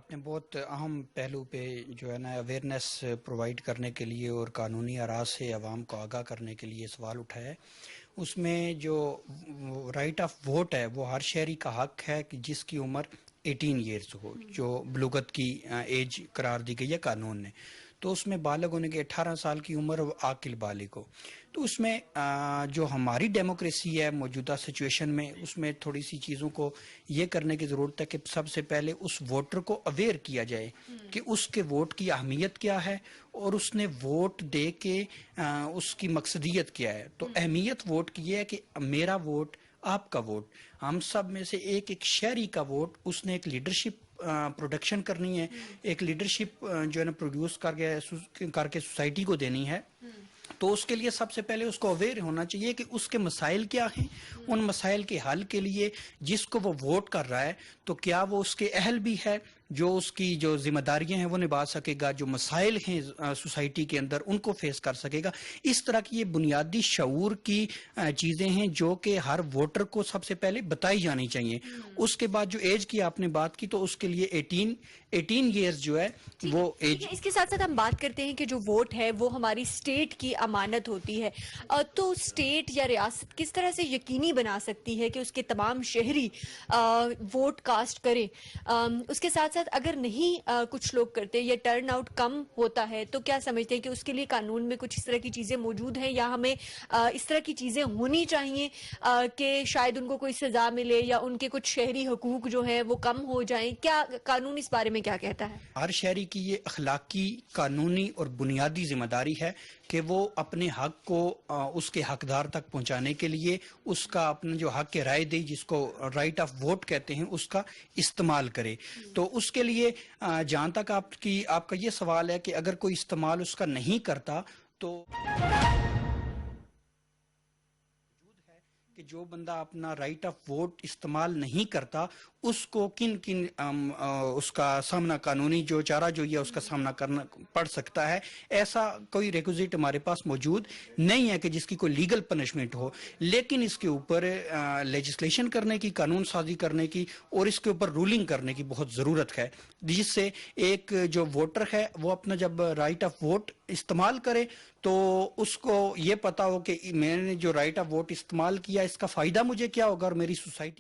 آپ نے بہت اہم پہلو پہ جو ہے نا اویئرنیس پرووائڈ کرنے کے لیے اور قانونی آراز سے عوام کو آگاہ کرنے کے لیے سوال اٹھایا ہے. اس میں جو رائٹ آف ووٹ ہے وہ ہر شہری کا حق ہے کہ جس کی عمر 18 ایئرز ہو، جو بلوغت کی ایج قرار دی گئی ہے قانون نے. تو اس میں بالغ ہونے کے 18 سال کی عمر عاقل بالغ ہو. تو اس میں جو ہماری ڈیموکریسی ہے موجودہ سچویشن میں، اس میں تھوڑی سی چیزوں کو یہ کرنے کی ضرورت ہے کہ سب سے پہلے اس ووٹر کو اویئر کیا جائے کہ اس کے ووٹ کی اہمیت کیا ہے اور اس نے ووٹ دے کے اس کی مقصدیت کیا ہے. تو اہمیت ووٹ کی یہ ہے کہ میرا ووٹ، آپ کا ووٹ، ہم سب میں سے ایک ایک شہری کا ووٹ، اس نے ایک لیڈرشپ پروڈکشن کرنی ہے، ایک لیڈرشپ جو ہے نا پروڈیوس کر کے سوسائٹی کو دینی ہے. تو اس کے لیے سب سے پہلے اس کو اویئر ہونا چاہیے کہ اس کے مسائل کیا ہیں. ان مسائل کے حل کے لیے جس کو وہ ووٹ کر رہا ہے تو کیا وہ اس کے اہل بھی ہے، جو اس کی جو ذمہ داریاں ہیں وہ نبھا سکے گا، جو مسائل ہیں سوسائٹی کے اندر ان کو فیس کر سکے گا. اس طرح کی یہ بنیادی شعور کی چیزیں ہیں جو کہ ہر ووٹر کو سب سے پہلے بتائی جانی چاہیے. اس کے بعد جو ایج کی آپ نے بات کی تو اس کے لیے 18 ایئرز جو ہے وہ ایج. اس کے ساتھ ساتھ ہم بات کرتے ہیں کہ جو ووٹ ہے وہ ہماری اسٹیٹ کی امانت ہوتی ہے. تو اسٹیٹ یا ریاست کس طرح سے یقینی بنا سکتی ہے کہ اس کے تمام شہری ووٹ کاسٹ کریں؟ اس کے ساتھ ساتھ اگر نہیں کچھ لوگ کرتے یا ٹرن آؤٹ کم ہوتا ہے تو کیا سمجھتے ہیں کہ اس کے لیے قانون میں کچھ اس طرح کی چیزیں موجود ہیں، یا ہمیں اس طرح کی چیزیں ہونی چاہیے کہ شاید ان کو کوئی سزا ملے یا ان کے کچھ شہری حقوق جو ہیں وہ کم ہو جائیں؟ کیا قانون اس بارے میں کیا کہتا ہے؟ ہر شہری کی یہ اخلاقی، قانونی اور بنیادی ذمہ داری ہے کہ وہ اپنے حق کو اس کے حقدار تک پہنچانے کے لیے اس کا اپنا جو حق رائے دہی، جس کو رائٹ آف ووٹ کہتے ہیں، اس کا استعمال کرے. تو اس کے لیے جہاں تک آپ کا یہ سوال ہے کہ اگر کوئی استعمال اس کا نہیں کرتا تو کہ جو بندہ اپنا رائٹ آف ووٹ استعمال نہیں کرتا اس کو کن اس کا سامنا، قانونی جو چارہ جو ہے اس کا سامنا کرنا پڑ سکتا ہے. ایسا کوئی ریکوزٹ ہمارے پاس موجود نہیں ہے کہ جس کی کوئی لیگل پنشمنٹ ہو، لیکن اس کے اوپر لیجسلیشن کرنے کی، قانون سازی کرنے کی اور اس کے اوپر رولنگ کرنے کی بہت ضرورت ہے، جس سے ایک جو ووٹر ہے وہ اپنا جب رائٹ آف ووٹ استعمال کرے تو اس کو یہ پتا ہو کہ میں نے جو رائٹ آف ووٹ استعمال کیا اس کا فائدہ مجھے کیا ہوگا اور میری سوسائٹی